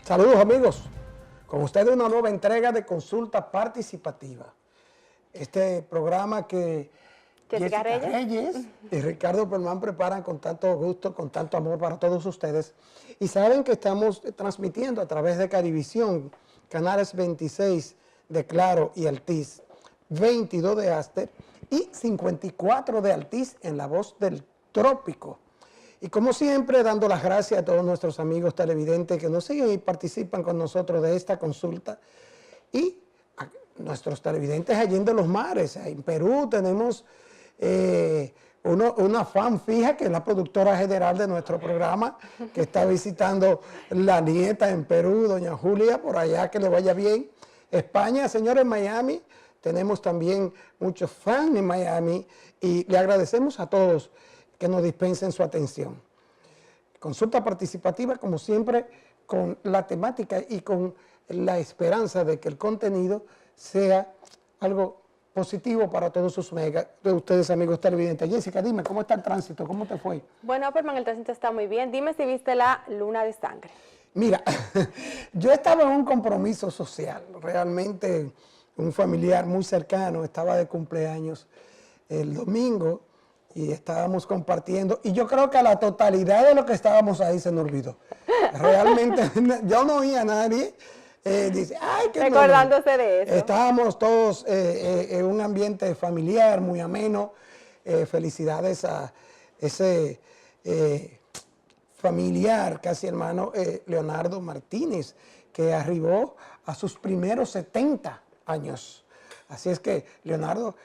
Saludos amigos, con ustedes una nueva entrega de Consulta Participativa. Este programa que Jessica Reyes y Ricardo Permán preparan con tanto gusto, con tanto amor para todos ustedes. Y saben que estamos transmitiendo a través de Carivisión, canales 26 de Claro y Altiz, 22 de Aster y 54 de Altiz en La Voz del Trópico. Y como siempre, dando las gracias a todos nuestros amigos televidentes que nos siguen y participan con nosotros de esta consulta. Y a nuestros televidentes allí en los mares. En Perú tenemos una fan fija que es la productora general de nuestro programa, que está visitando la nieta en Perú, doña Julia, por allá, que le vaya bien. España, señores, Miami, tenemos también muchos fans en Miami y le agradecemos a todos que nos dispensen su atención. Consulta participativa, como siempre, con la temática y con la esperanza de que el contenido sea algo positivo para todos ustedes, amigos televidentes. Jessica, dime, ¿cómo está el tránsito? ¿Cómo te fue? Bueno, Perman, el tránsito está muy bien. Dime si viste la luna de sangre. Mira, yo estaba en un compromiso social, realmente un familiar muy cercano, estaba de cumpleaños el domingo, y estábamos compartiendo, y yo creo que a la totalidad de lo que estábamos ahí se nos olvidó. Realmente, yo no oía a nadie, dice, ay, qué recordándose de eso. Estábamos todos en un ambiente familiar, muy ameno. Felicidades a ese familiar, casi hermano, Leonardo Martínez, que arribó a sus primeros 70 años. Así es que, Leonardo,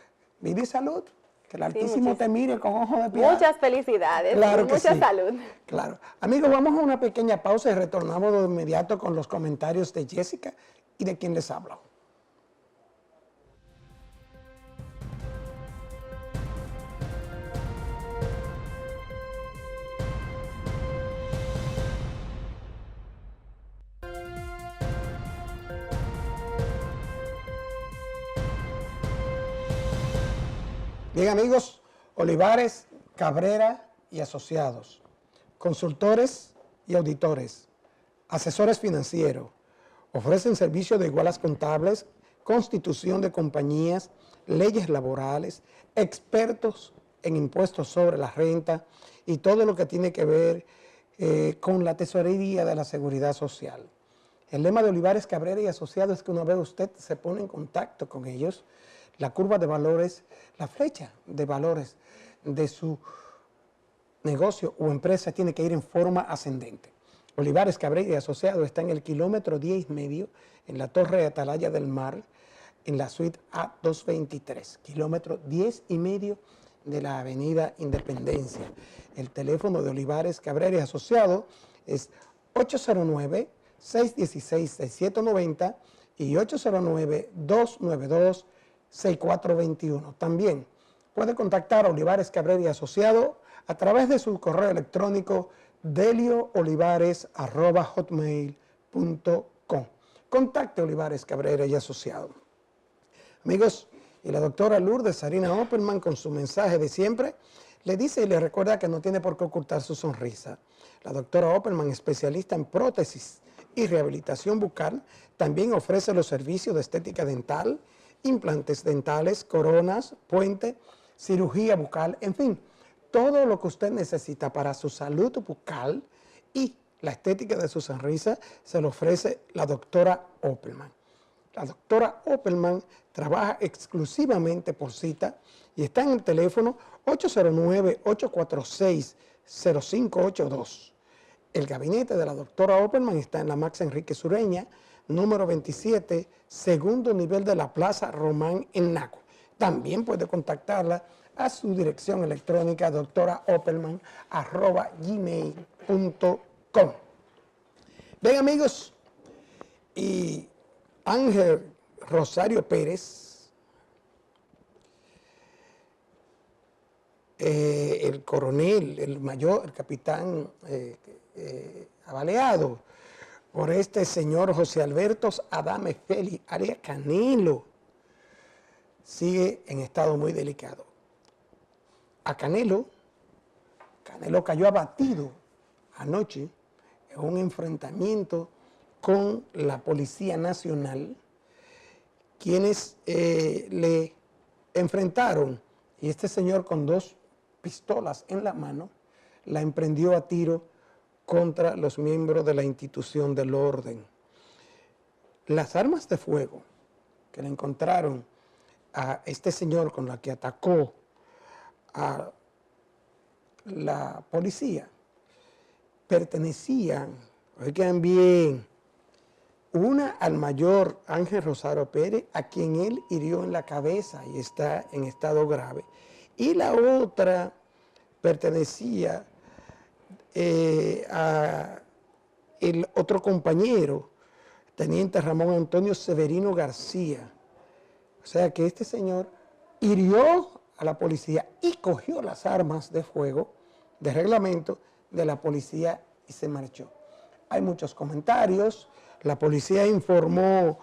vida y salud. Que el Altísimo te mire con ojos de piedad. Muchas felicidades, claro que mucha sí. salud. Claro. Amigos, vamos a una pequeña pausa y retornamos de inmediato con los comentarios de Jessica y de quien les habla. Bien amigos, Olivares, Cabrera y Asociados, consultores y auditores, asesores financieros, ofrecen servicios de igualas contables, constitución de compañías, leyes laborales, expertos en impuestos sobre la renta y todo lo que tiene que ver con la tesorería de la seguridad social. El lema de Olivares, Cabrera y Asociados es que una vez usted se pone en contacto con ellos, la curva de valores, la flecha de valores de su negocio o empresa tiene que ir en forma ascendente. Olivares, Cabrera y Asociados está en el kilómetro 10,5 en la Torre Atalaya del Mar, en la suite A223, kilómetro 10,5 de la avenida Independencia. El teléfono de Olivares, Cabrera y Asociados es 809-616-6790 y 809-292-6421. También puede contactar a Olivares, Cabrera y Asociado a través de su correo electrónico delioolivares@hotmail.com. Contacte a Olivares, Cabrera y Asociado. Amigos, y la doctora Lourdes Sarina Opperman, con su mensaje de siempre, le dice y le recuerda que no tiene por qué ocultar su sonrisa. La doctora Opperman, especialista en prótesis y rehabilitación bucal, también ofrece los servicios de estética dental, implantes dentales, coronas, puente, cirugía bucal, en fin, todo lo que usted necesita para su salud bucal y la estética de su sonrisa se lo ofrece la doctora Opperman. La doctora Opperman trabaja exclusivamente por cita y está en el teléfono 809-846-0582. El gabinete de la doctora Opperman está en la Max Enrique Sureña, número 27, segundo nivel de la Plaza Román en Naco. También puede contactarla a su dirección electrónica doctoraopperman@gmail.com. Bien amigos, y Ángel Rosario Pérez, el coronel, el mayor, el capitán avaleado por este señor José Alberto Adame Félix, alias Canelo, sigue en estado muy delicado. A Canelo cayó abatido anoche en un enfrentamiento con la Policía Nacional, quienes le enfrentaron, y este señor con 2 pistolas en la mano la emprendió a tiro contra los miembros de la institución del orden. Las armas de fuego que le encontraron a este señor con la que atacó a la policía pertenecían, oigan bien, una al mayor Ángel Rosario Pérez, a quien él hirió en la cabeza y está en estado grave, y la otra pertenecía a el otro compañero, teniente Ramón Antonio Severino García. O sea que este señor hirió a la policía y cogió las armas de fuego de reglamento de la policía y se marchó. Hay muchos comentarios. La policía informó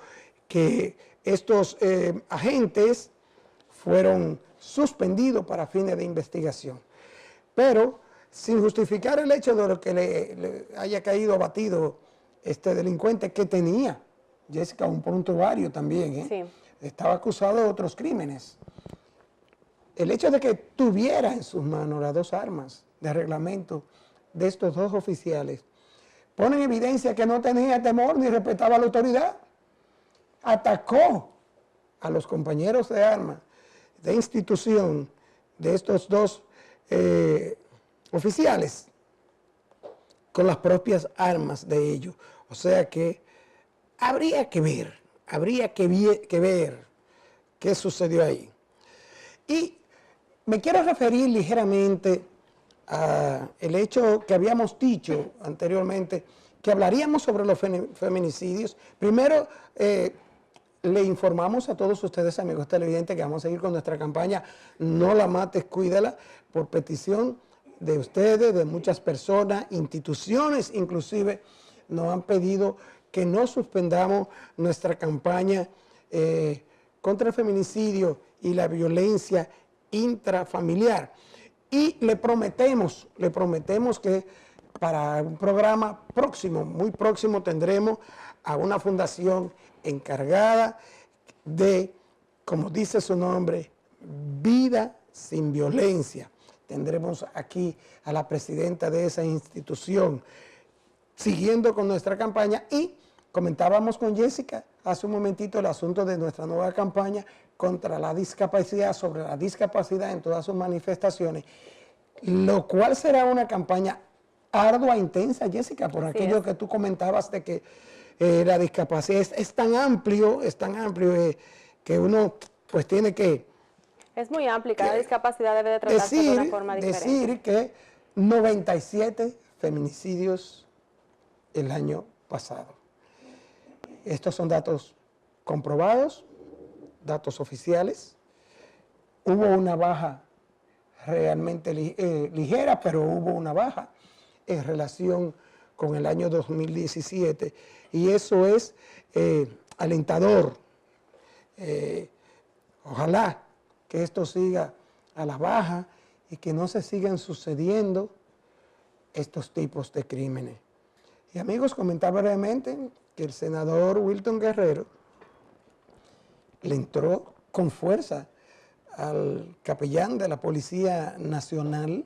que estos agentes fueron suspendidos para fines de investigación, pero sin justificar el hecho de lo que le haya caído abatido este delincuente que tenía, Jessica, un prontuario también, Sí. Estaba acusado de otros crímenes. El hecho de que tuviera en sus manos las 2 armas de reglamento de estos 2 oficiales pone en evidencia que no tenía temor ni respetaba a la autoridad. Atacó a los compañeros de armas de institución de estos 2 oficiales con las propias armas de ellos. O sea que habría que ver qué sucedió ahí. Y me quiero referir ligeramente al hecho que habíamos dicho anteriormente, que hablaríamos sobre los feminicidios. Primero, le informamos a todos ustedes, amigos televidentes, que vamos a seguir con nuestra campaña No la mates, cuídala, por petición de ustedes, de muchas personas, instituciones inclusive, nos han pedido que no suspendamos nuestra campaña contra el feminicidio y la violencia intrafamiliar. Y le prometemos que para un programa próximo, muy próximo, tendremos a una fundación encargada de, como dice su nombre, Vida Sin Violencia. Tendremos aquí a la presidenta de esa institución, siguiendo con nuestra campaña, y comentábamos con Jessica hace un momentito el asunto de nuestra nueva campaña contra la discapacidad, sobre la discapacidad en todas sus manifestaciones, lo cual será una campaña ardua, intensa, Jessica, por aquello que tú comentabas de que la discapacidad es tan amplio, que uno pues tiene que... Es muy amplia, cada discapacidad debe de tratarse de una forma diferente. Decir que 97 feminicidios el año pasado. Estos son datos comprobados, datos oficiales. Hubo una baja realmente ligera, pero hubo una baja en relación con el año 2017, y eso es alentador. Ojalá que esto siga a la baja y que no se sigan sucediendo estos tipos de crímenes. Y amigos, comentaba brevemente que el senador Wilton Guerrero le entró con fuerza al capellán de la Policía Nacional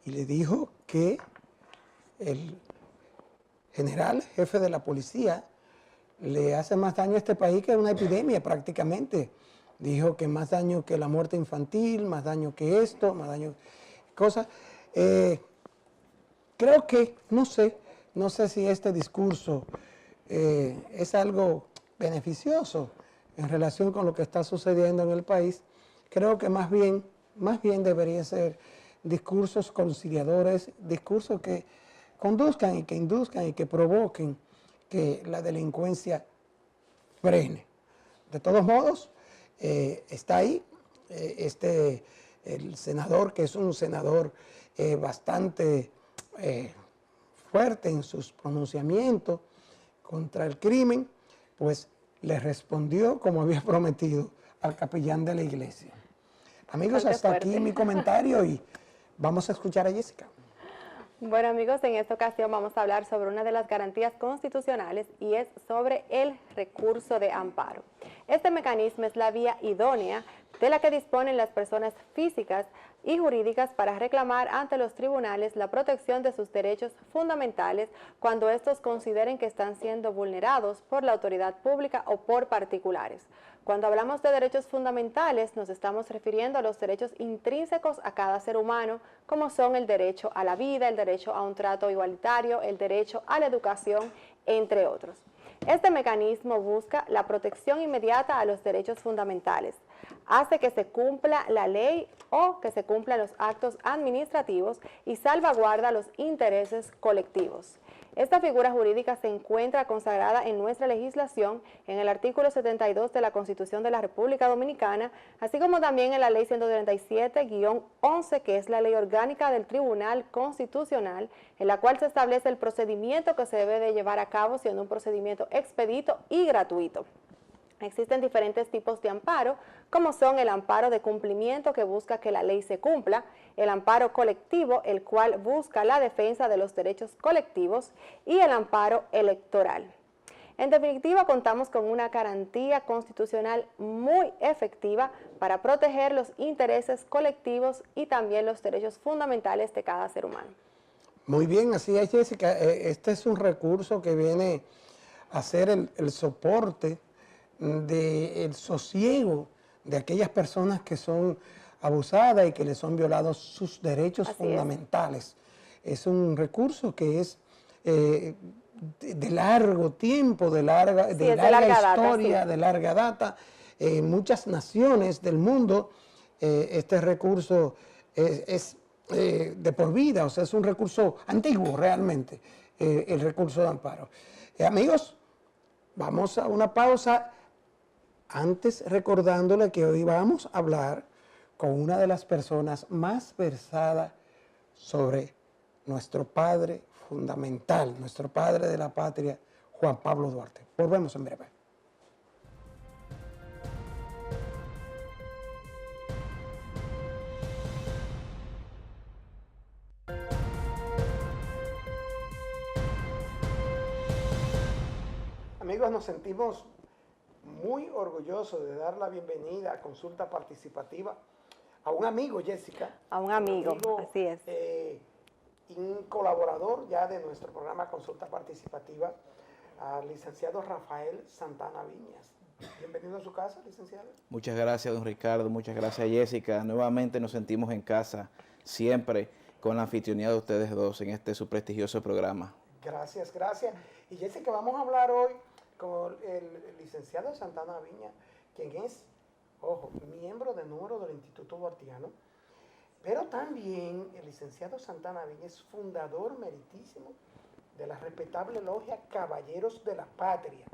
y le dijo que el general jefe de la policía le hace más daño a este país que una epidemia prácticamente. Dijo que más daño que la muerte infantil, más daño que esto, más daño cosas. Creo que, no sé si este discurso es algo beneficioso en relación con lo que está sucediendo en el país. Creo que más bien debería ser discursos conciliadores, discursos que conduzcan y que induzcan y que provoquen que la delincuencia frene. De todos modos, está ahí el senador, que es un senador bastante fuerte en sus pronunciamientos contra el crimen, pues le respondió como había prometido al capellán de la iglesia. Amigos, hasta aquí mi comentario y vamos a escuchar a Jessica. Bueno amigos, en esta ocasión vamos a hablar sobre una de las garantías constitucionales y es sobre el recurso de amparo. Este mecanismo es la vía idónea de la que disponen las personas físicas y jurídicas para reclamar ante los tribunales la protección de sus derechos fundamentales cuando estos consideren que están siendo vulnerados por la autoridad pública o por particulares. Cuando hablamos de derechos fundamentales, nos estamos refiriendo a los derechos intrínsecos a cada ser humano, como son el derecho a la vida, el derecho a un trato igualitario, el derecho a la educación, entre otros. Este mecanismo busca la protección inmediata a los derechos fundamentales, hace que se cumpla la ley o que se cumplan los actos administrativos y salvaguarda los intereses colectivos. Esta figura jurídica se encuentra consagrada en nuestra legislación en el artículo 72 de la Constitución de la República Dominicana, así como también en la Ley 137-11, que es la Ley Orgánica del Tribunal Constitucional, en la cual se establece el procedimiento que se debe de llevar a cabo, siendo un procedimiento expedito y gratuito. Existen diferentes tipos de amparo, como son el amparo de cumplimiento, que busca que la ley se cumpla, el amparo colectivo, el cual busca la defensa de los derechos colectivos, y el amparo electoral. En definitiva, contamos con una garantía constitucional muy efectiva para proteger los intereses colectivos y también los derechos fundamentales de cada ser humano. Muy bien, así es, Jessica. Este es un recurso que viene a ser el soporte del sosiego de aquellas personas que son abusadas y que les son violados sus derechos fundamentales. Es un recurso que es de largo tiempo, de larga historia, de larga data. En muchas naciones del mundo este recurso es de por vida, o sea, es un recurso antiguo realmente, el recurso de amparo. Amigos, vamos a una pausa. Antes, recordándole que hoy vamos a hablar con una de las personas más versadas sobre nuestro padre fundamental, nuestro padre de la patria, Juan Pablo Duarte. Volvemos en breve. Amigos, nos sentimos muy orgulloso de dar la bienvenida a Consulta Participativa a un amigo, Jessica. A un amigo, así es. Un colaborador ya de nuestro programa Consulta Participativa, al licenciado Rafael Santana Viñas. Bienvenido a su casa, licenciado. Muchas gracias, don Ricardo. Muchas gracias, Jessica. Nuevamente nos sentimos en casa, siempre con la anfitrionía de ustedes dos en este su prestigioso programa. Gracias, gracias. Y Jessica, vamos a hablar hoy con el licenciado Santana Viña, quien es, ojo, miembro de número del Instituto Duartiano, pero también el licenciado Santana Viña es fundador meritísimo de la respetable logia Caballeros de la Patria.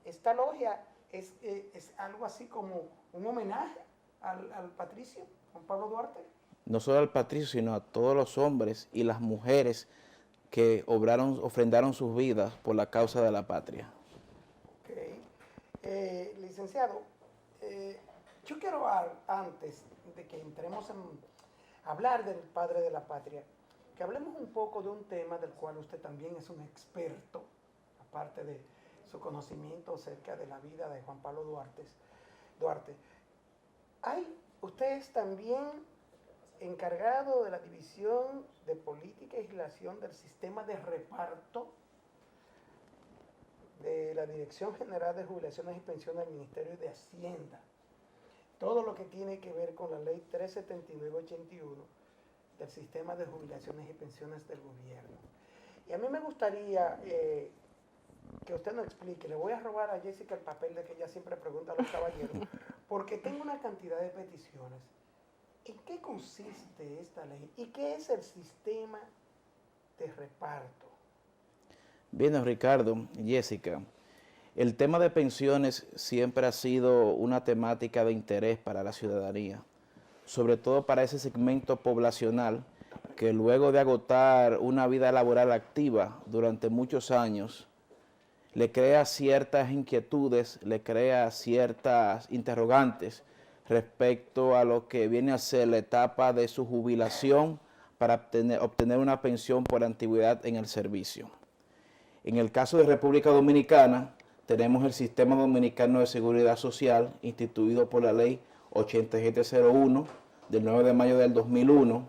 Esta logia es algo así como un homenaje al patricio Juan Pablo Duarte. No solo al patricio, sino a todos los hombres y las mujeres que ofrendaron sus vidas por la causa de la patria. Ok. Licenciado, yo quiero antes de que entremos en hablar del padre de la patria, que hablemos un poco de un tema del cual usted también es un experto, aparte de su conocimiento acerca de la vida de Juan Pablo Duarte. Usted es también encargado de la División de Política y Legislación del Sistema de Reparto de la Dirección General de Jubilaciones y Pensiones del Ministerio de Hacienda. Todo lo que tiene que ver con la Ley 379-81 del Sistema de Jubilaciones y Pensiones del Gobierno. Y a mí me gustaría que usted nos explique. Le voy a robar a Jessica el papel de que ella siempre pregunta a los caballeros, porque tengo una cantidad de peticiones. ¿En qué consiste esta ley y qué es el sistema de reparto? Bien, don Ricardo, Jessica, el tema de pensiones siempre ha sido una temática de interés para la ciudadanía, sobre todo para ese segmento poblacional que luego de agotar una vida laboral activa durante muchos años, le crea ciertas inquietudes, le crea ciertas interrogantes respecto a lo que viene a ser la etapa de su jubilación para obtener una pensión por antigüedad en el servicio. En el caso de República Dominicana, tenemos el Sistema Dominicano de Seguridad Social, instituido por la Ley 8701 del 9 de mayo del 2001,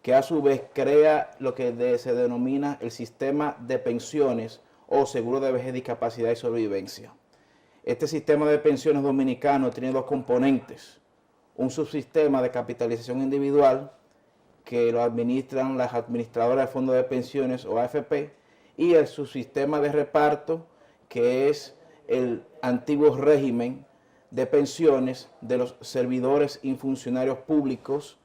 que a su vez crea lo que se denomina el Sistema de Pensiones o Seguro de Vejez, Discapacidad y Sobrevivencia. Este sistema de pensiones dominicano tiene dos componentes: un subsistema de capitalización individual, que lo administran las administradoras del Fondo de Pensiones o AFP, y el subsistema de reparto, que es el antiguo régimen de pensiones de los servidores y funcionarios públicos,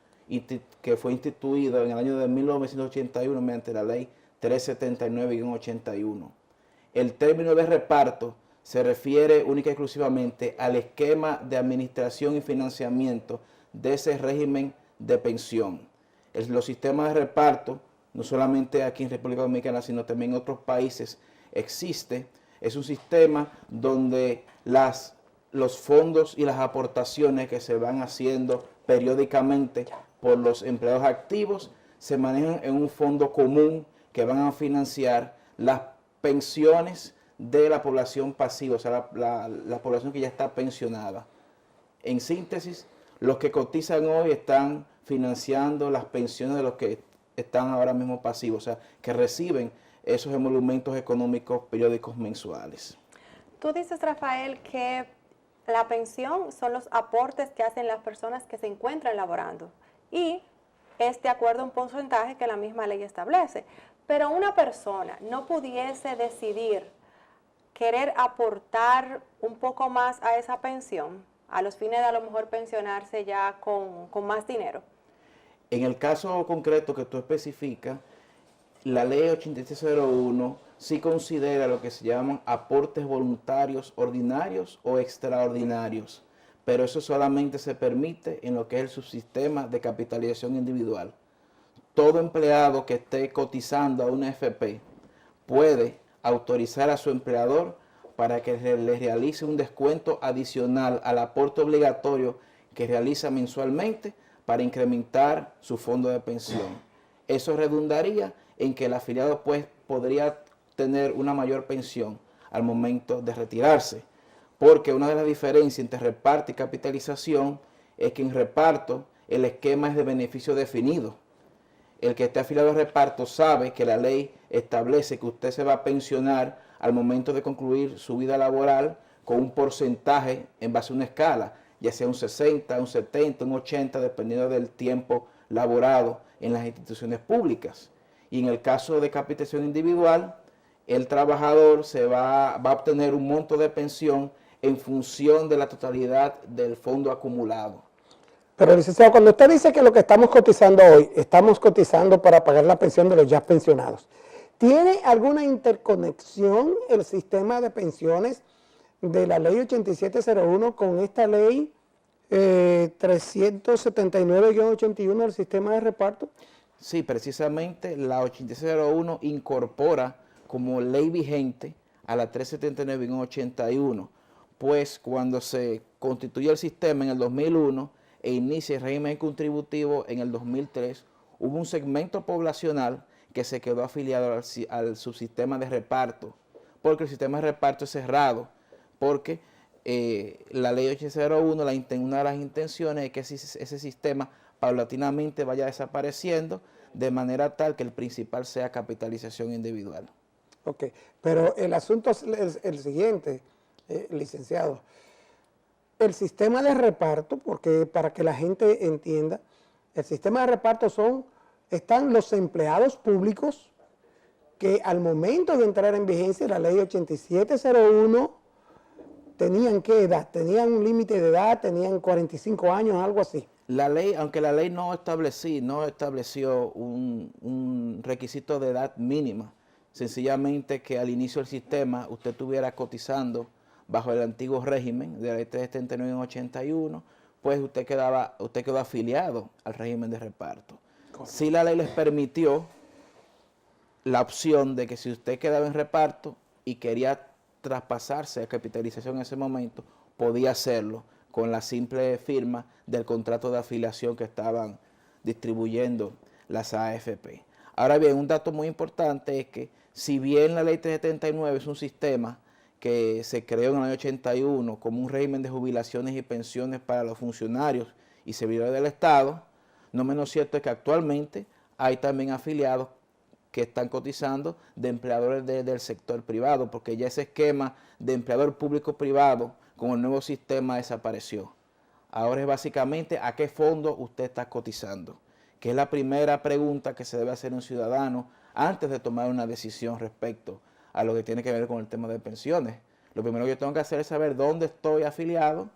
que fue instituido en el año de 1981 mediante la Ley 379-81. El término de reparto se refiere única y exclusivamente al esquema de administración y financiamiento de ese régimen de pensión. Los sistemas de reparto, no solamente aquí en República Dominicana, sino también en otros países, existe. Es un sistema donde los fondos y las aportaciones que se van haciendo periódicamente por los empleados activos se manejan en un fondo común que van a financiar las pensiones de la población pasiva, o sea, la población que ya está pensionada. En síntesis, los que cotizan hoy están financiando las pensiones de los que están ahora mismo pasivos, o sea, que reciben esos emolumentos económicos periódicos mensuales. Tú dices, Rafael, que la pensión son los aportes que hacen las personas que se encuentran laborando y es de acuerdo a un porcentaje que la misma ley establece. Pero una persona no pudiese decidir querer aportar un poco más a esa pensión, a los fines de a lo mejor pensionarse ya con más dinero. En el caso concreto que tú especificas, la ley 8701 sí considera lo que se llaman aportes voluntarios ordinarios o extraordinarios, pero eso solamente se permite en lo que es el subsistema de capitalización individual. Todo empleado que esté cotizando a una AFP puede autorizar a su empleador para que le realice un descuento adicional al aporte obligatorio que realiza mensualmente para incrementar su fondo de pensión. Eso redundaría en que el afiliado pues podría tener una mayor pensión al momento de retirarse, porque una de las diferencias entre reparto y capitalización es que en reparto el esquema es de beneficio definido. El que esté afiliado al reparto sabe que la ley establece que usted se va a pensionar al momento de concluir su vida laboral con un porcentaje en base a una escala, ya sea un 60, un 70, un 80, dependiendo del tiempo laborado en las instituciones públicas. Y en el caso de capitalización individual, el trabajador va a obtener un monto de pensión en función de la totalidad del fondo acumulado. Pero, licenciado, cuando usted dice que lo que estamos cotizando hoy, estamos cotizando para pagar la pensión de los ya pensionados, ¿tiene alguna interconexión el sistema de pensiones de la ley 8701 con esta ley 379-81 del sistema de reparto? Sí, precisamente la 8701 incorpora como ley vigente a la 379-81, pues cuando se constituyó el sistema en el 2001 e inicia el régimen contributivo en el 2003, hubo un segmento poblacional que se quedó afiliado al subsistema de reparto, porque el sistema de reparto es cerrado, porque la ley 801, una de las intenciones es que ese sistema paulatinamente vaya desapareciendo de manera tal que el principal sea capitalización individual. Ok, pero el asunto es el siguiente, licenciado. El sistema de reparto, porque para que la gente entienda, el sistema de reparto están los empleados públicos que al momento de entrar en vigencia la ley 8701 tenían ¿qué edad? Tenían un límite de edad, tenían 45 años, algo así. La ley, aunque la ley no estableció un requisito de edad mínima, sencillamente que al inicio del sistema usted estuviera cotizando bajo el antiguo régimen de la ley 379-81, pues usted quedó afiliado al régimen de reparto. Sí, la ley les permitió la opción de que si usted quedaba en reparto y quería traspasarse a capitalización en ese momento, podía hacerlo con la simple firma del contrato de afiliación que estaban distribuyendo las AFP. Ahora bien, un dato muy importante es que si bien la ley 379 es un sistema que se creó en el año 81 como un régimen de jubilaciones y pensiones para los funcionarios y servidores del Estado, no menos cierto es que actualmente hay también afiliados que están cotizando de empleadores del sector privado, porque ya ese esquema de empleador público-privado con el nuevo sistema desapareció. Ahora es básicamente a qué fondo usted está cotizando, que es la primera pregunta que se debe hacer un ciudadano antes de tomar una decisión respecto a lo que tiene que ver con el tema de pensiones. Lo primero que yo tengo que hacer es saber dónde estoy afiliado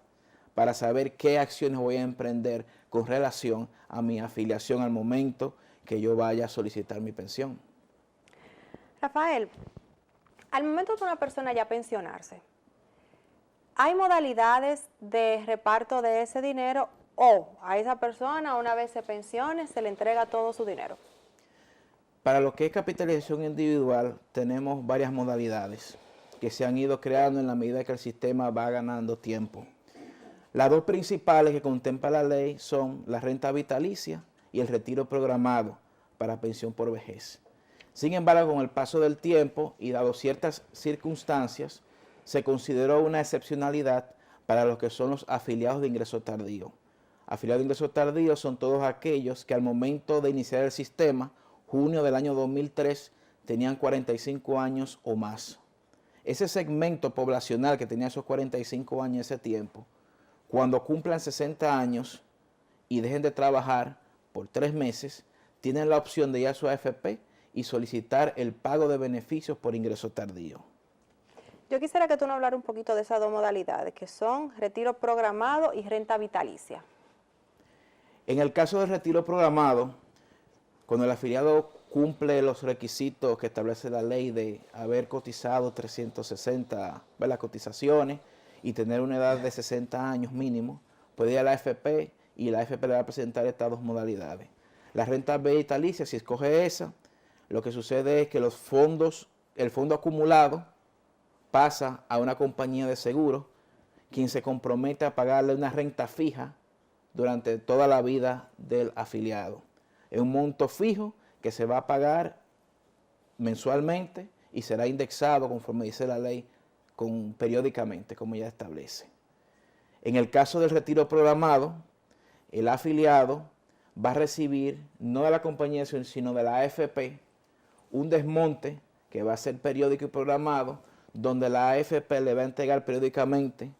para saber qué acciones voy a emprender con relación a mi afiliación al momento que yo vaya a solicitar mi pensión. Rafael, al momento de una persona ya pensionarse, ¿hay modalidades de reparto de ese dinero o a esa persona una vez se pensione se le entrega todo su dinero? Para lo que es capitalización individual tenemos varias modalidades que se han ido creando en la medida que el sistema va ganando tiempo. Las dos principales que contempla la ley son la renta vitalicia y el retiro programado para pensión por vejez. Sin embargo, con el paso del tiempo y dado ciertas circunstancias, se consideró una excepcionalidad para los que son los afiliados de ingreso tardío. Afiliados de ingreso tardío son todos aquellos que al momento de iniciar el sistema, junio del año 2003, tenían 45 años o más. Ese segmento poblacional que tenía esos 45 años en ese tiempo, cuando cumplan 60 años y dejen de trabajar por 3 meses, tienen la opción de ir a su AFP y solicitar el pago de beneficios por ingreso tardío. Yo quisiera que tú nos hablaras un poquito de esas dos modalidades, que son retiro programado y renta vitalicia. En el caso del retiro programado, cuando el afiliado cumple los requisitos que establece la ley de haber cotizado 360 cotizaciones y tener una edad de 60 años mínimo, puede ir a la AFP y la AFP le va a presentar estas dos modalidades. La renta vitalicia, si escoge esa, lo que sucede es que los fondos, el fondo acumulado pasa a una compañía de seguro, quien se compromete a pagarle una renta fija durante toda la vida del afiliado. Es un monto fijo que se va a pagar mensualmente y será indexado conforme dice la ley periódicamente, como ya establece. En el caso del retiro programado, el afiliado va a recibir, no de la compañía, sino de la AFP, un desmonte que va a ser periódico y programado, donde la AFP le va a entregar periódicamente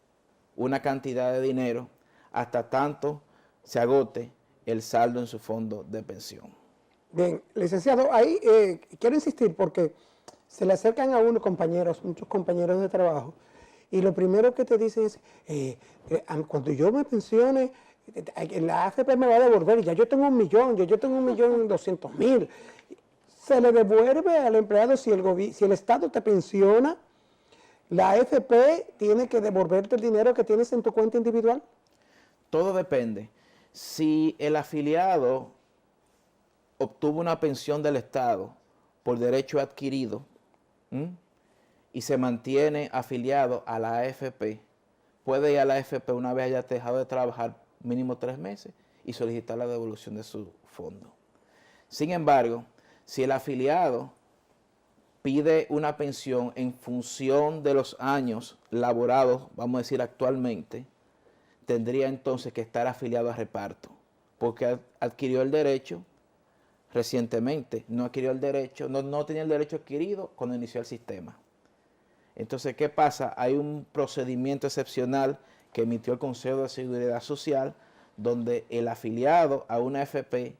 una cantidad de dinero hasta tanto se agote el saldo en su fondo de pensión. Bien, licenciado, ahí quiero insistir porque se le acercan a uno compañeros, muchos compañeros de trabajo, y lo primero que te dicen es, cuando yo me pensione, la AFP me va a devolver, ya yo tengo 1 millón, yo tengo 1.200.000. Se le devuelve al empleado si el Estado te pensiona, la AFP tiene que devolverte el dinero que tienes en tu cuenta individual. Todo depende. Si el afiliado obtuvo una pensión del Estado por derecho adquirido y se mantiene afiliado a la AFP, puede ir a la AFP una vez haya dejado de trabajar mínimo 3 meses y solicitar la devolución de su fondo. Sin embargo, si el afiliado pide una pensión en función de los años laborados, vamos a decir actualmente, tendría entonces que estar afiliado a reparto, porque adquirió el derecho recientemente, no adquirió el derecho, no tenía el derecho adquirido cuando inició el sistema. Entonces, ¿qué pasa? Hay un procedimiento excepcional que emitió el Consejo de Seguridad Social, donde el afiliado a una AFP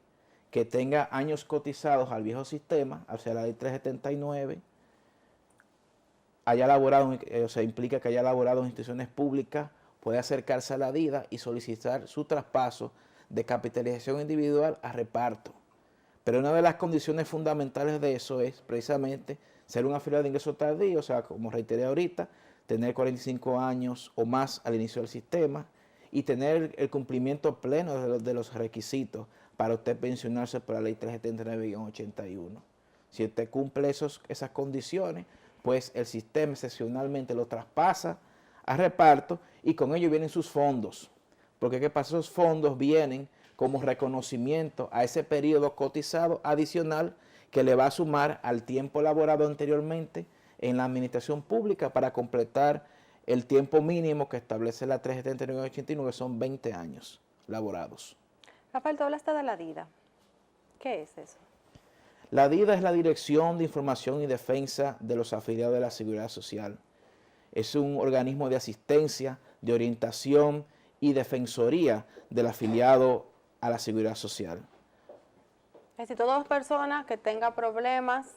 que tenga años cotizados al viejo sistema, o sea, la ley 379, haya laborado, o sea, implica que haya laborado en instituciones públicas, puede acercarse a la DIDA y solicitar su traspaso de capitalización individual a reparto. Pero una de las condiciones fundamentales de eso es precisamente ser un afiliado de ingreso tardío, o sea, como reiteré ahorita, tener 45 años o más al inicio del sistema y tener el cumplimiento pleno de los requisitos para usted pensionarse por la ley 379-81. Si usted cumple esas condiciones, pues el sistema excepcionalmente lo traspasa a reparto y con ello vienen sus fondos. Porque ¿qué pasa? Esos fondos vienen como reconocimiento a ese periodo cotizado adicional que le va a sumar al tiempo laborado anteriormente en la administración pública para completar el tiempo mínimo que establece la 379-89, son 20 años laborados. Rafael, tú hablaste de la DIDA. ¿Qué es eso? La DIDA es la Dirección de Información y Defensa de los Afiliados de la Seguridad Social. Es un organismo de asistencia, de orientación y defensoría del afiliado a la Seguridad Social. Es decir, todas personas que tengan problemas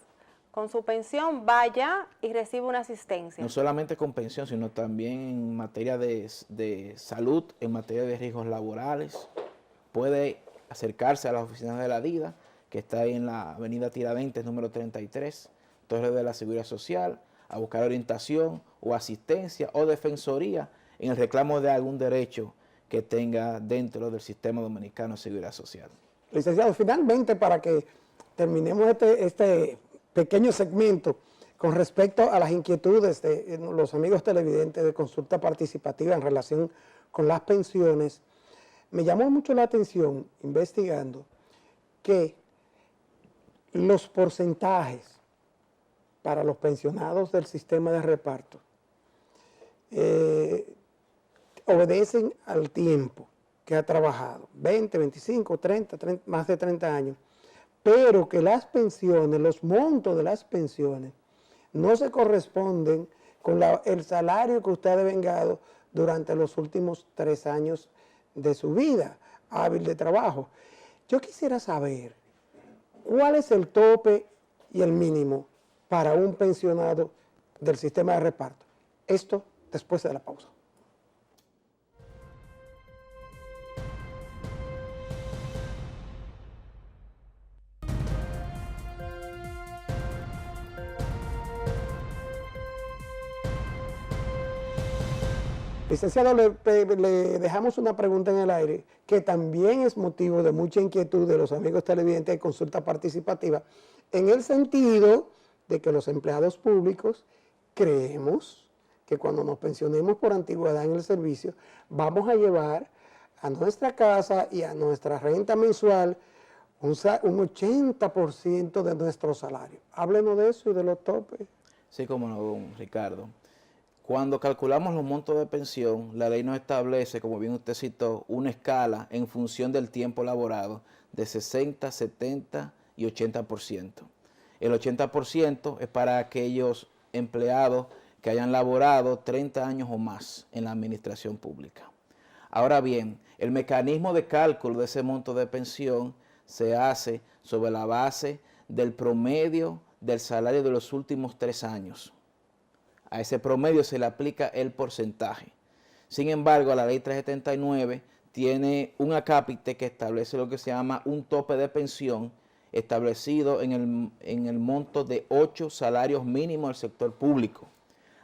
con su pensión, vaya y reciba una asistencia. No solamente con pensión, sino también en materia de salud, en materia de riesgos laborales. Puede acercarse a las oficinas de la DIDA, que está ahí en la avenida Tiradentes, número 33, Torre de la Seguridad Social, a buscar orientación o asistencia o defensoría en el reclamo de algún derecho que tenga dentro del sistema dominicano de seguridad social. Licenciado, finalmente, para que terminemos este pequeño segmento con respecto a las inquietudes de los amigos televidentes de Consulta Participativa en relación con las pensiones, me llamó mucho la atención, investigando, que los porcentajes para los pensionados del sistema de reparto obedecen al tiempo que ha trabajado, 20, 25, 30, más de 30 años, pero que las pensiones, los montos de las pensiones, no se corresponden con el salario que usted ha devengado durante los últimos 3 años de su vida hábil de trabajo. Yo quisiera saber cuál es el tope y el mínimo para un pensionado del sistema de reparto. Esto después de la pausa. Licenciado, le dejamos una pregunta en el aire que también es motivo de mucha inquietud de los amigos televidentes de Consulta Participativa, en el sentido de que los empleados públicos creemos que cuando nos pensionemos por antigüedad en el servicio, vamos a llevar a nuestra casa y a nuestra renta mensual un 80% de nuestro salario. Háblenos de eso y de los topes. Sí, como no, don Ricardo. Cuando calculamos los montos de pensión, la ley nos establece, como bien usted citó, una escala en función del tiempo laborado de 60, 70 y 80%. El 80% es para aquellos empleados que hayan laborado 30 años o más en la administración pública. Ahora bien, el mecanismo de cálculo de ese monto de pensión se hace sobre la base del promedio del salario de los últimos 3 años. A ese promedio se le aplica el porcentaje. Sin embargo, la ley 379 tiene un acápite que establece lo que se llama un tope de pensión establecido en el monto de 8 salarios mínimos del sector público.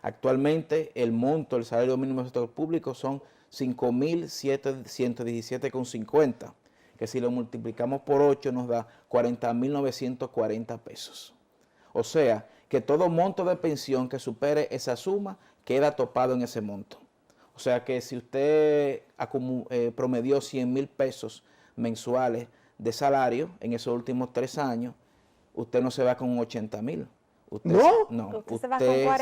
Actualmente el monto del salario mínimo del sector público son 5.717,50, que si lo multiplicamos por 8 nos da 40.940 pesos. O sea, que todo monto de pensión que supere esa suma queda topado en ese monto. O sea que si usted promedió 100.000 pesos mensuales de salario en esos últimos 3 años, usted no se va con 80.000. ¿No? Usted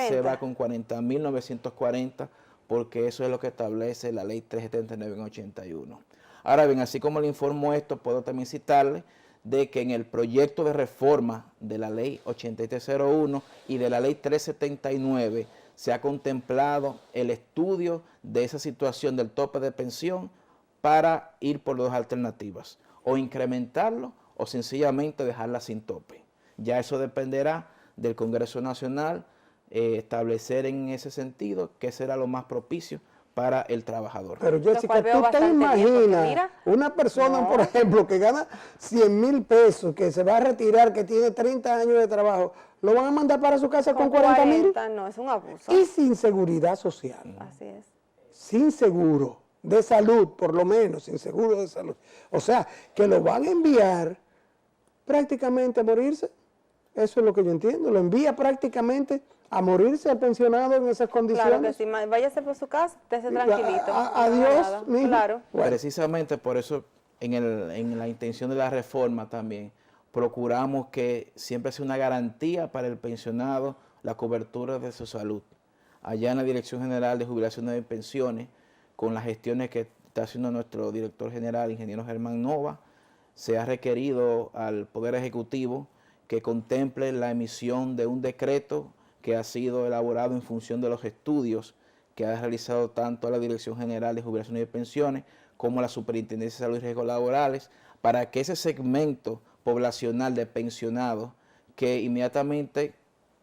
se va con 40.940 porque eso es lo que establece la ley 379 en 81. Ahora bien, así como le informo esto, puedo también citarle de que en el proyecto de reforma de la ley 8301 y de la ley 379 se ha contemplado el estudio de esa situación del tope de pensión para ir por 2 alternativas, o incrementarlo o sencillamente dejarla sin tope. Ya eso dependerá del Congreso Nacional establecer en ese sentido qué será lo más propicio para el trabajador. Pero Jessica, ¿tú te imaginas una persona, por ejemplo, que gana 100.000 pesos, que se va a retirar, que tiene 30 años de trabajo, lo van a mandar para su casa con 40.000? No, es un abuso. Y sin seguridad social. Así es. Sin seguro de salud, por lo menos, sin seguro de salud. O sea, que lo van a enviar prácticamente a morirse. Eso es lo que yo entiendo. Lo envía prácticamente a morirse al pensionado en esas condiciones. Claro que sí, váyase por su casa, esté tranquilito. Adiós, mijo. Claro. Bueno. Precisamente por eso en la intención de la reforma también, procuramos que siempre sea una garantía para el pensionado la cobertura de su salud. Allá en la Dirección General de Jubilaciones y Pensiones, con las gestiones que está haciendo nuestro director general, ingeniero Germán Nova, se ha requerido al Poder Ejecutivo que contemple la emisión de un decreto que ha sido elaborado en función de los estudios que ha realizado tanto la Dirección General de Jubilaciones y Pensiones como la Superintendencia de Salud y Riesgos Laborales, para que ese segmento poblacional de pensionados que inmediatamente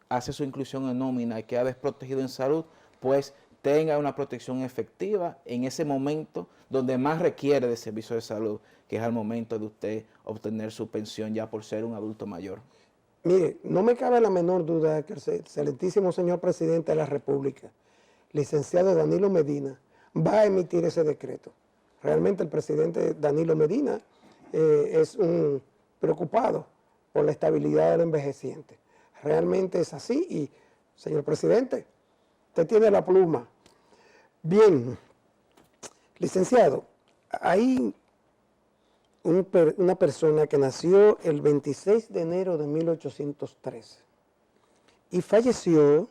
hace su inclusión en nómina y queda desprotegido en salud, pues tenga una protección efectiva en ese momento donde más requiere de servicio de salud, que es al momento de usted obtener su pensión ya por ser un adulto mayor. Mire, no me cabe la menor duda de que el excelentísimo señor presidente de la República, licenciado Danilo Medina, va a emitir ese decreto. Realmente el presidente Danilo Medina es un preocupado por la estabilidad del envejeciente. Realmente es así y, señor presidente, usted tiene la pluma. Bien, licenciado, hay una persona que nació el 26 de enero de 1813 y falleció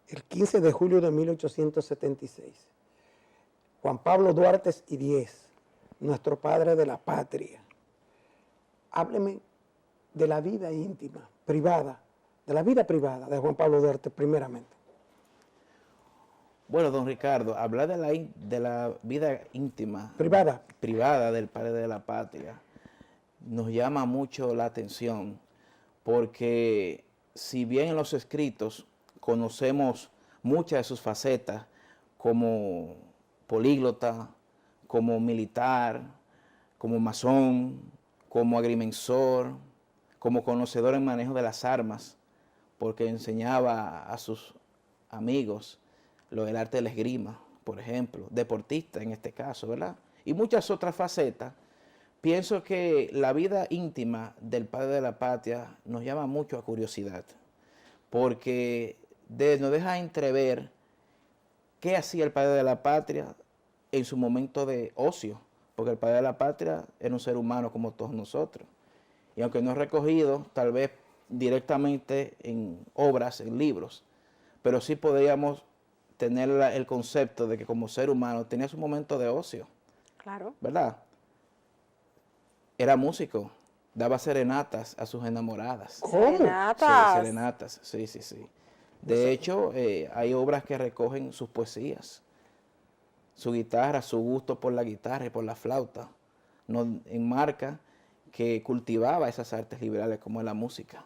el 15 de julio de 1876. Juan Pablo Duarte y Diez, nuestro padre de la patria. Hábleme de la vida íntima, privada, de la vida privada de Juan Pablo Duarte primeramente. Bueno, don Ricardo, hablar de la vida íntima, privada del padre de la patria, nos llama mucho la atención, porque si bien en los escritos conocemos muchas de sus facetas, como políglota, como militar, como masón, como agrimensor, como conocedor en manejo de las armas, porque enseñaba a sus amigos el arte de la esgrima, por ejemplo, deportista en este caso, ¿verdad? Y muchas otras facetas. Pienso que la vida íntima del padre de la patria nos llama mucho a curiosidad, porque nos deja entrever qué hacía el padre de la patria en su momento de ocio, porque el padre de la patria era un ser humano como todos nosotros. Y aunque no es recogido, tal vez directamente en obras, en libros, pero sí podríamos tener el concepto de que como ser humano tenía su momento de ocio. Claro. ¿Verdad? Era músico, daba serenatas a sus enamoradas. ¿Serenatas? Sí, serenatas, sí. De hecho, hay obras que recogen sus poesías, su guitarra, su gusto por la guitarra y por la flauta. Nos enmarca que cultivaba esas artes liberales como es la música.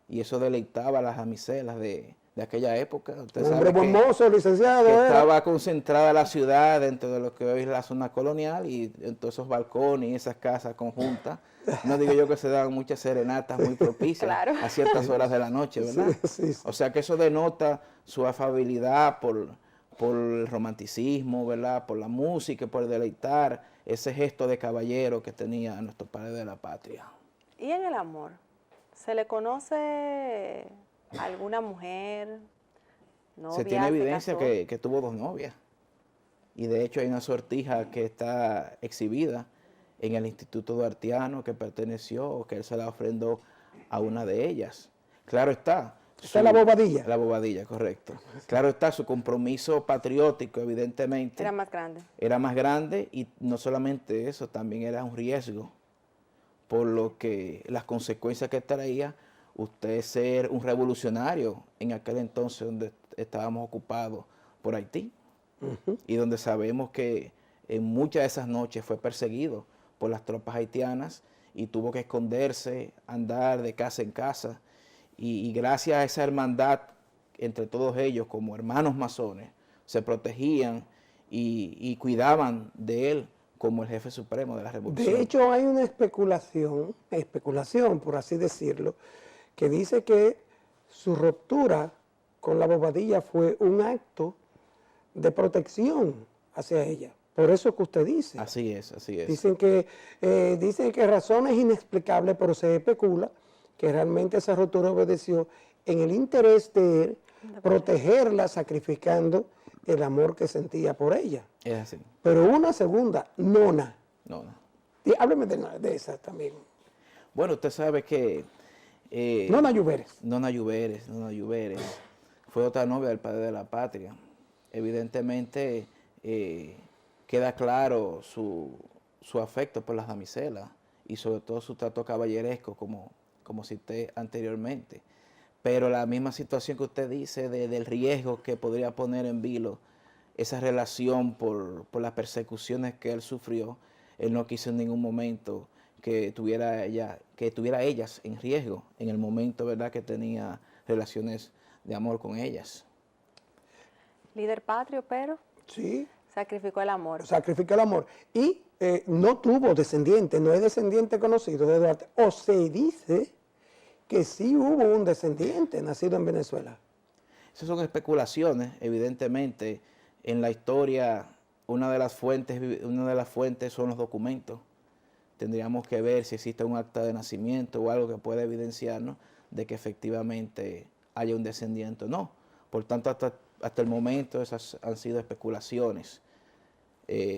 Y eso deleitaba a las damiselas de aquella época. Usted sabe buen mozo, licenciado. Que estaba concentrada la ciudad dentro de lo que hoy es la zona colonial y en todos esos balcones y esas casas conjuntas. No digo yo que se daban muchas serenatas muy propicias a ciertas horas de la noche, ¿verdad? Sí. O sea que eso denota su afabilidad por el romanticismo, ¿verdad? Por la música, por deleitar ese gesto de caballero que tenía nuestro padre de la patria. ¿Y en el amor? ¿Se le conoce alguna mujer, novia? Se tiene evidencia que tuvo 2 novias. Y de hecho hay una sortija que está exhibida en el Instituto Duartiano que perteneció, que él se la ofrendó a una de ellas. Claro está. ¿Está la Bobadilla? La Bobadilla, correcto. Claro está, su compromiso patriótico, evidentemente. Era más grande. Era más grande y no solamente eso, también era un riesgo, por lo que las consecuencias que traía usted ser un revolucionario en aquel entonces donde estábamos ocupados por Haití. Y donde sabemos que en muchas de esas noches fue perseguido por las tropas haitianas y tuvo que esconderse, andar de casa en casa. Y gracias a esa hermandad entre todos ellos, como hermanos masones, se protegían y cuidaban de él como el jefe supremo de la revolución. De hecho, hay una especulación, por así decirlo, que dice que su ruptura con la Bobadilla fue un acto de protección hacia ella. Por eso que usted dice. Así es, así es. Dicen que razones inexplicables, pero se especula que realmente esa ruptura obedeció en el interés de él protegerla, sacrificando el amor que sentía por ella. Es así. Pero una segunda, nona. Hábleme de esa también. Bueno, usted sabe que Nona Lluveres. Nona Lluveres fue otra novia del padre de la patria. Evidentemente queda claro su afecto por las damiselas y sobre todo su trato caballeresco, como cité anteriormente. Pero la misma situación que usted dice del riesgo que podría poner en vilo esa relación por las persecuciones que él sufrió, él no quiso en ningún momento que tuviera ellas en riesgo en el momento, ¿verdad?, que tenía relaciones de amor con ellas. Líder patrio, pero Sí. sacrificó el amor. Sacrificó el amor. Y no tuvo descendiente, no es descendiente conocido de Duarte. O se dice que sí hubo un descendiente nacido en Venezuela. Esas son especulaciones, evidentemente. En la historia, una de las fuentes son los documentos. Tendríamos que ver si existe un acta de nacimiento o algo que pueda evidenciarnos de que efectivamente haya un descendiente o no. Por tanto, hasta el momento esas han sido especulaciones.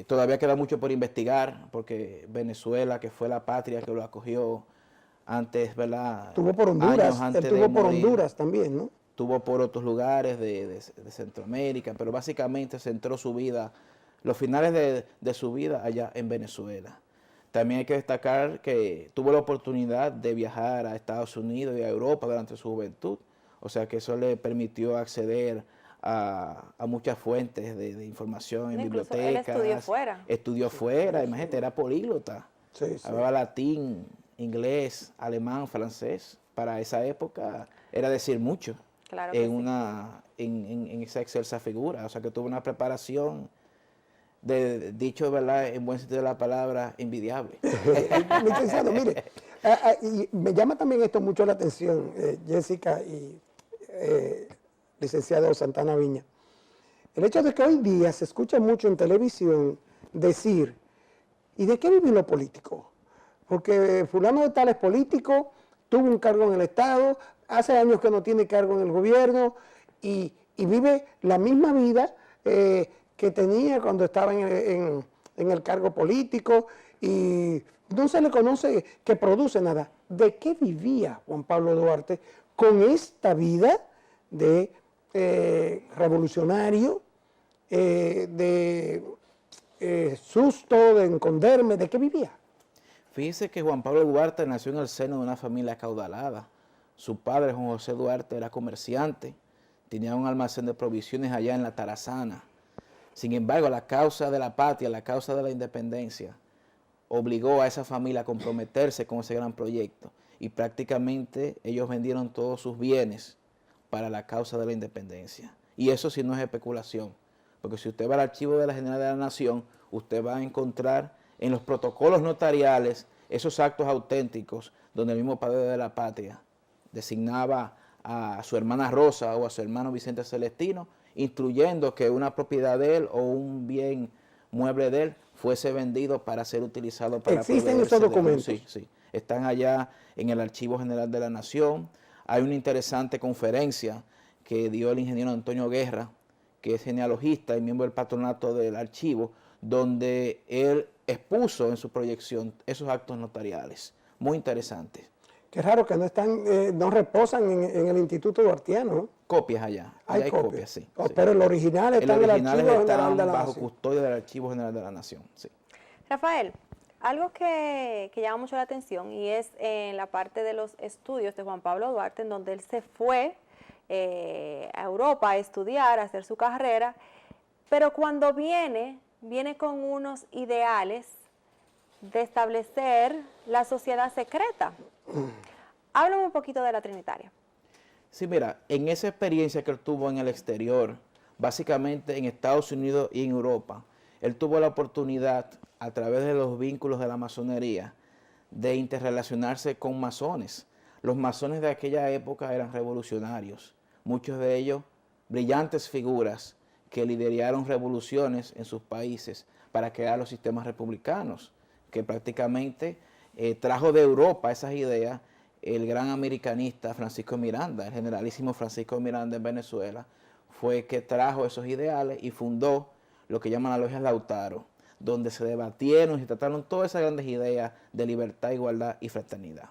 Todavía queda mucho por investigar, porque Venezuela, que fue la patria que lo acogió antes, ¿verdad? Tuvo por Honduras, él tuvo por Honduras también, ¿no? Tuvo por otros lugares de Centroamérica, pero básicamente centró su vida, los finales de su vida allá en Venezuela. También hay que destacar que tuvo la oportunidad de viajar a Estados Unidos y a Europa durante su juventud, o sea que eso le permitió acceder a muchas fuentes de información en Incluso bibliotecas. él estudió fuera. Estudió fuera, imagínate, era políglota. Sí, sí. Hablaba latín, inglés, alemán, francés. Para esa época era decir mucho. Claro que sí. Sí. En esa excelsa figura. O sea que tuvo una preparación, dicho, ¿verdad?, en buen sentido de la palabra, envidiable. Licenciado, mire, y me llama también esto mucho la atención, Jessica y licenciado Santana Viña. El hecho de que hoy día se escucha mucho en televisión decir, ¿y de qué viven los políticos? Porque fulano de tal es político, tuvo un cargo en el Estado, hace años que no tiene cargo en el gobierno y vive la misma vida que tenía cuando estaba en el cargo político y no se le conoce que produce nada. ¿De qué vivía Juan Pablo Duarte con esta vida de revolucionario, de susto, de esconderme? ¿De qué vivía? Fíjese que Juan Pablo Duarte nació en el seno de una familia acaudalada. Su padre, Juan José Duarte, era comerciante, tenía un almacén de provisiones allá en la Tarazana. Sin embargo, la causa de la patria, la causa de la independencia, obligó a esa familia a comprometerse con ese gran proyecto y prácticamente ellos vendieron todos sus bienes para la causa de la independencia. Y eso sí no es especulación, porque si usted va al archivo de la General de la Nación, usted va a encontrar en los protocolos notariales esos actos auténticos donde el mismo padre de la patria designaba a su hermana Rosa o a su hermano Vicente Celestino, instruyendo que una propiedad de él o un bien mueble de él fuese vendido para ser utilizado para ¿Existen esos documentos? Sí, sí. Están allá en el Archivo General de la Nación. Hay una interesante conferencia que dio el ingeniero Antonio Guerra, que es genealogista y miembro del patronato del archivo, donde él expuso en su proyección esos actos notariales. Muy interesantes. Qué raro que no están, no reposan en el Instituto Duartiano, ¿no? Copias allá. Hay Hay copias. copias, sí. Oh, sí. pero el original está en el Archivo General están de la bajo Nación. custodia del Archivo General de la Nación. Sí. Rafael, algo que llama mucho la atención y es en la parte de los estudios de Juan Pablo Duarte, en donde él se fue a Europa a estudiar, a hacer su carrera, pero cuando viene con unos ideales de establecer la sociedad secreta. Háblame un poquito de la Trinitaria. Sí, mira, en esa experiencia que él tuvo en el exterior, básicamente en Estados Unidos y en Europa, él tuvo la oportunidad, a través de los vínculos de la masonería, de interrelacionarse con masones. Los masones de aquella época eran revolucionarios, muchos de ellos brillantes figuras que lideraron revoluciones en sus países para crear los sistemas republicanos, que prácticamente trajo de Europa esas ideas el gran americanista Francisco Miranda, el generalísimo Francisco Miranda en Venezuela, fue que trajo esos ideales y fundó lo que llaman la Logia Lautaro. donde se debatieron y se trataron todas esas grandes ideas de libertad, igualdad y fraternidad.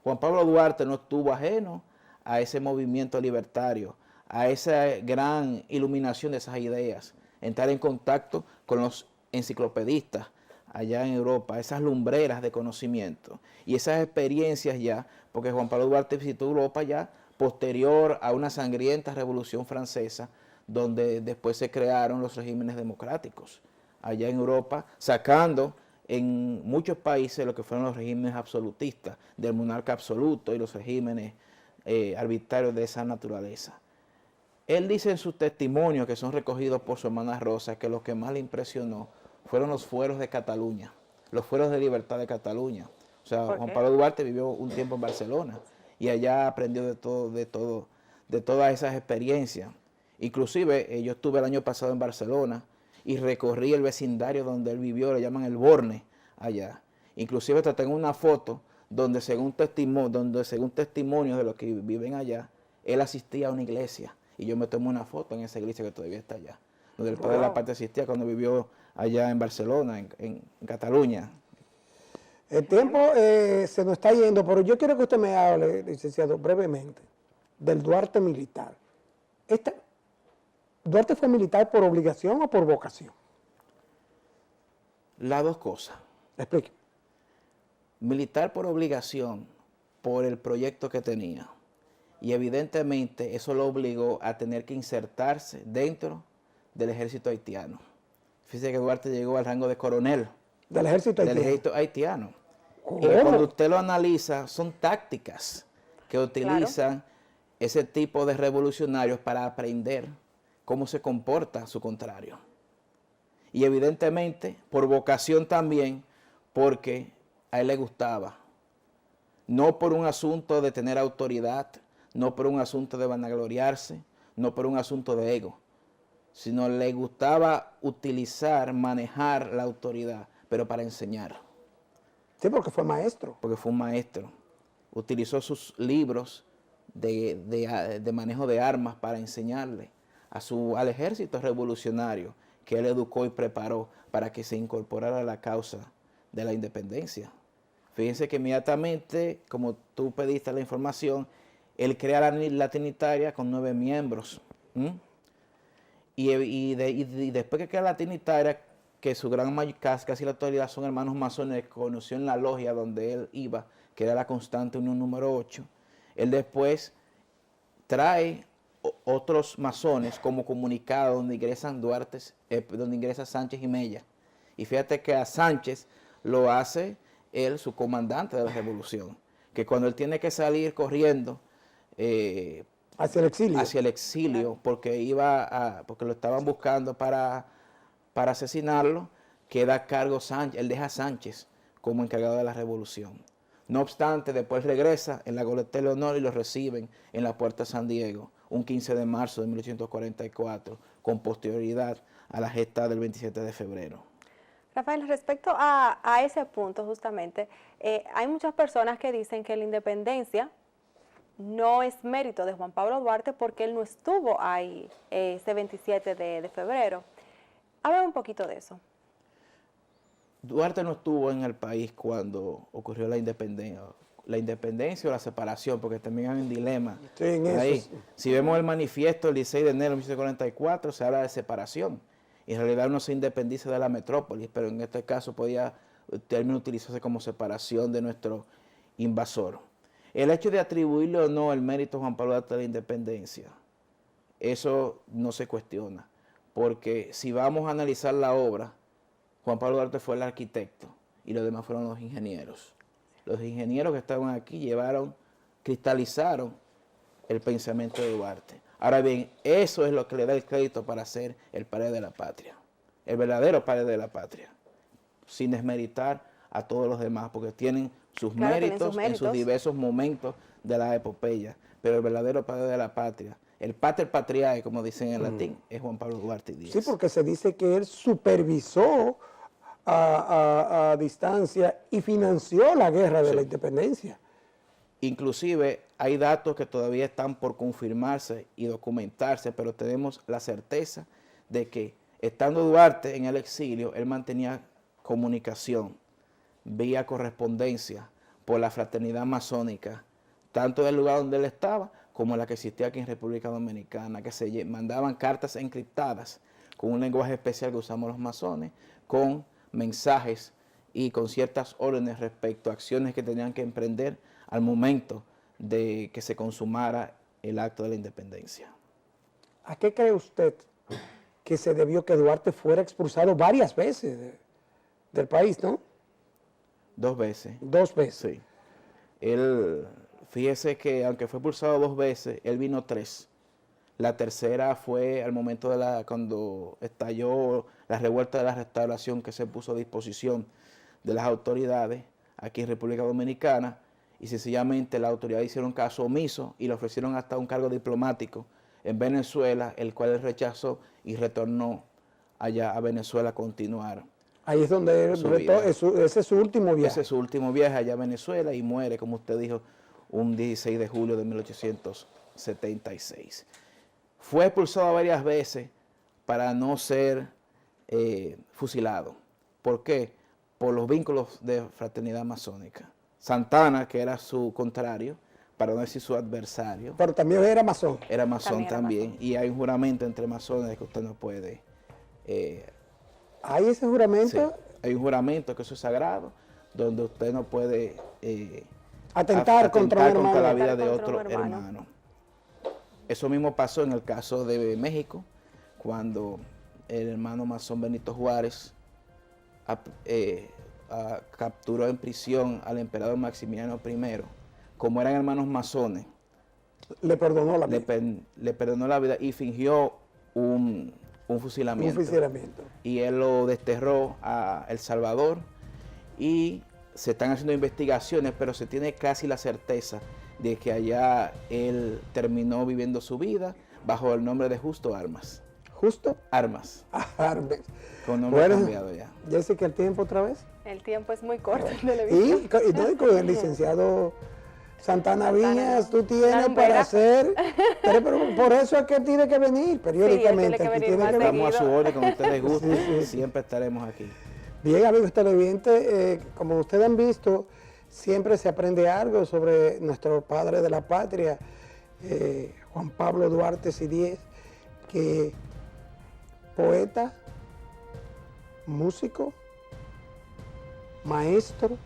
Juan Pablo Duarte no estuvo ajeno a ese movimiento libertario, a esa gran iluminación de esas ideas, entrar en contacto con los enciclopedistas allá en Europa, esas lumbreras de conocimiento y esas experiencias ya, porque Juan Pablo Duarte visitó Europa ya posterior a una sangrienta revolución francesa, donde después se crearon los regímenes democráticos allá en Europa, sacando en muchos países lo que fueron los regímenes absolutistas, del monarca absoluto y los regímenes arbitrarios de esa naturaleza. Él dice en sus testimonios, que son recogidos por su hermana Rosa, que lo que más le impresionó fueron los fueros de Cataluña, los fueros de libertad de Cataluña. O sea, Juan Pablo Duarte vivió un tiempo en Barcelona y allá aprendió de todas esas experiencias. Inclusive, yo estuve el año pasado en Barcelona y recorrí el vecindario donde él vivió, le llaman el Borne, allá. Inclusive tengo una foto donde según testimonios de los que viven allá, él asistía a una iglesia. Y yo me tomé una foto en esa iglesia que todavía está allá, donde el padre de la Patria asistía cuando vivió allá en Barcelona, en Cataluña. El tiempo se nos está yendo, pero yo quiero que usted me hable, licenciado, brevemente, del Duarte militar. ¿Duarte fue militar por obligación o por vocación? Las dos cosas. Explique. Militar por obligación, por el proyecto que tenía. Y evidentemente eso lo obligó a tener que insertarse dentro del ejército haitiano. Fíjese que Duarte llegó al rango de coronel. ¿Del ejército haitiano? Del ejército haitiano. ¿Cómo? Y cuando usted lo analiza, son tácticas que utilizan ese tipo de revolucionarios para aprender cómo se comporta su contrario. Y evidentemente, por vocación también, porque a él le gustaba. No por un asunto de tener autoridad, no por un asunto de vanagloriarse, no por un asunto de ego, sino le gustaba utilizar, manejar la autoridad, pero para enseñar. Sí, porque fue maestro. Porque fue un maestro. Utilizó sus libros de manejo de armas para enseñarle al ejército revolucionario que él educó y preparó para que se incorporara a la causa de la independencia. Fíjense que inmediatamente, como tú pediste la información, él crea la Trinitaria con 9 miembros. Y después que crea la Trinitaria, que su gran mayoría, casi la totalidad son hermanos masones, que conoció en la logia donde él iba, que era la Constante Unión número 8, él después trae otros masones como comunicado donde ingresan donde ingresa Sánchez y Mella. Y fíjate que a Sánchez lo hace él su comandante de la revolución, que cuando él tiene que salir corriendo hacia el exilio, porque lo estaban buscando para asesinarlo, queda a cargo Sánchez, él deja a Sánchez como encargado de la revolución. No obstante, después regresa en la Goleta de Leonor y lo reciben en la Puerta de San Diego, un 15 de marzo de 1844, con posterioridad a la gesta del 27 de febrero. Rafael, respecto a ese punto justamente, hay muchas personas que dicen que la independencia no es mérito de Juan Pablo Duarte porque él no estuvo ahí ese 27 de febrero. Habla un poquito de eso. Duarte no estuvo en el país cuando ocurrió la independencia o la separación, porque también hay un dilema. Sí, en ahí. eso. Si vemos el manifiesto el 16 de enero de 1844, se habla de separación. Y en realidad uno se independiza de la metrópolis, pero en este caso podía el término utilizarse como separación de nuestro invasor. El hecho de atribuirle o no el mérito a Juan Pablo Duarte de la independencia, eso no se cuestiona, porque si vamos a analizar la obra, Juan Pablo Duarte fue el arquitecto y los demás fueron los ingenieros. Los ingenieros que estaban aquí cristalizaron el pensamiento de Duarte. Ahora bien, eso es lo que le da el crédito para ser el padre de la patria, el verdadero padre de la patria, sin desmeritar a todos los demás, porque tienen sus méritos en sus diversos momentos de la epopeya, pero el verdadero padre de la patria, el pater patriae, como dicen en latín, es Juan Pablo Duarte Díaz. Sí, porque se dice que él supervisó a distancia y financió la guerra de la independencia. Inclusive hay datos que todavía están por confirmarse y documentarse, pero tenemos la certeza de que estando Duarte en el exilio, él mantenía comunicación vía correspondencia por la fraternidad masónica, tanto del lugar donde él estaba como la que existía aquí en República Dominicana, que se mandaban cartas encriptadas con un lenguaje especial que usamos los masones, con mensajes y con ciertas órdenes respecto a acciones que tenían que emprender al momento de que se consumara el acto de la independencia. ¿A qué cree usted que se debió que Duarte fuera expulsado varias veces del país, no? 2 veces. 2 veces. Sí. Él, fíjese que aunque fue expulsado 2 veces, él vino 3. La tercera fue al momento de cuando estalló la revuelta de la Restauración, que se puso a disposición de las autoridades aquí en República Dominicana, y sencillamente las autoridades hicieron caso omiso y le ofrecieron hasta un cargo diplomático en Venezuela, el cual él rechazó y retornó allá a Venezuela a continuar. Ahí es donde él ese es su último viaje. Ese es su último viaje allá a Venezuela y muere, como usted dijo, un 16 de julio de 1876. Fue expulsado varias veces para no ser fusilado. ¿Por qué? Por los vínculos de fraternidad masónica. Santana, que era su contrario, para no decir su adversario. Pero también era masón. Era masón también. Y hay un juramento entre masones de que usted no puede... ¿Hay ese juramento? Sí, hay un juramento que eso es sagrado, donde usted no puede atentar contra la vida de otro hermano. Eso mismo pasó en el caso de México, cuando el hermano masón Benito Juárez capturó en prisión al emperador Maximiliano I. Como eran hermanos masones, le perdonó la vida. Le perdonó la vida y fingió un fusilamiento. Un fusilamiento. Y él lo desterró a El Salvador y se están haciendo investigaciones, pero se tiene casi la certeza de que allá él terminó viviendo su vida bajo el nombre de Justo Armas. ¿Justo? Armas. Armas. Con nombre cambiado ya. Jessica, ¿el tiempo otra vez? El tiempo es muy corto en televisión. Y con el licenciado Santana Viñas, tú tienes para hacer, pero por eso es que tiene que venir periódicamente. Sí, Estamos a su orden, cuando ustedes gusten, siempre estaremos aquí. Bien, amigos televidentes, como ustedes han visto, siempre se aprende algo sobre nuestro padre de la patria, Juan Pablo Duarte Sidíez, que poeta, músico, maestro,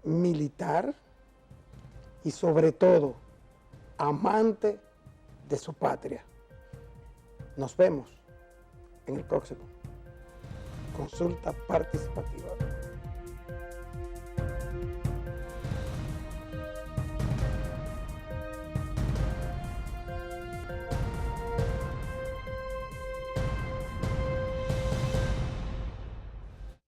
militar y sobre todo amante de su patria. Nos vemos en el próximo Consulta Participativa.